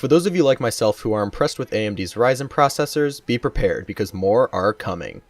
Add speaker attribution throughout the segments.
Speaker 1: For those of you like myself who are impressed with AMD's Ryzen processors, be prepared because more are coming.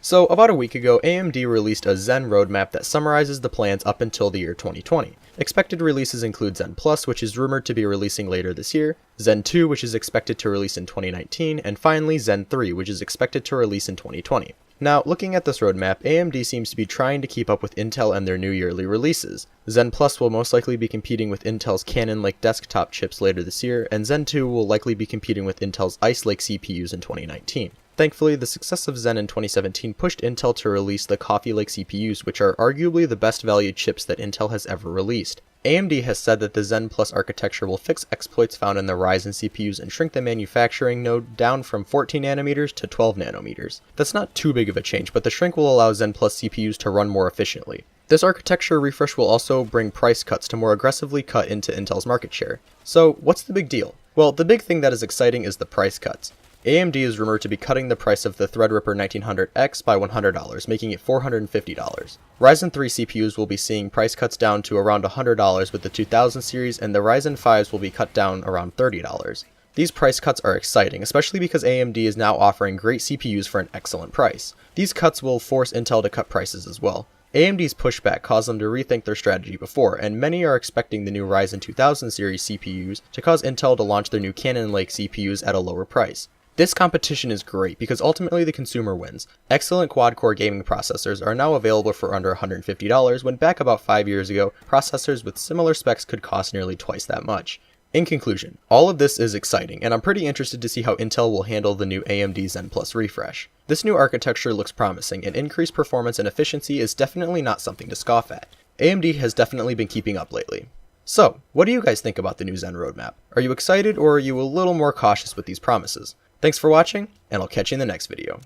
Speaker 1: So, about a week ago, AMD released a Zen roadmap that summarizes the plans up until the year 2020. Expected releases include Zen Plus, which is rumored to be releasing later this year, Zen 2, which is expected to release in 2019, and finally Zen 3, which is expected to release in 2020. Now, looking at this roadmap, AMD seems to be trying to keep up with Intel and their new yearly releases. Zen Plus will most likely be competing with Intel's Cannon Lake desktop chips later this year, and Zen 2 will likely be competing with Intel's Ice Lake CPUs in 2019. Thankfully, the success of Zen in 2017 pushed Intel to release the Coffee Lake CPUs, which are arguably the best valued chips that Intel has ever released. AMD has said that the Zen Plus architecture will fix exploits found in the Ryzen CPUs and shrink the manufacturing node down from 14 nanometers to 12 nanometers. That's not too big of a change, but the shrink will allow Zen Plus CPUs to run more efficiently. This architecture refresh will also bring price cuts to more aggressively cut into Intel's market share. So, what's the big deal? Well, the big thing that is exciting is the price cuts. AMD is rumored to be cutting the price of the Threadripper 1900X by $100, making it $450. Ryzen 3 CPUs will be seeing price cuts down to around $100 with the 2000 series, and the Ryzen 5s will be cut down around $30. These price cuts are exciting, especially because AMD is now offering great CPUs for an excellent price. These cuts will force Intel to cut prices as well. AMD's pushback caused them to rethink their strategy before, and many are expecting the new Ryzen 2000 series CPUs to cause Intel to launch their new Cannon Lake CPUs at a lower price. This competition is great because ultimately the consumer wins. Excellent quad-core gaming processors are now available for under $150 when back about 5 years ago, processors with similar specs could cost nearly twice that much. In conclusion, all of this is exciting, and I'm pretty interested to see how Intel will handle the new AMD Zen Plus refresh. This new architecture looks promising, and increased performance and efficiency is definitely not something to scoff at. AMD has definitely been keeping up lately. So, what do you guys think about the new Zen roadmap? Are you excited, or are you a little more cautious with these promises? Thanks for watching, and I'll catch you in the next video.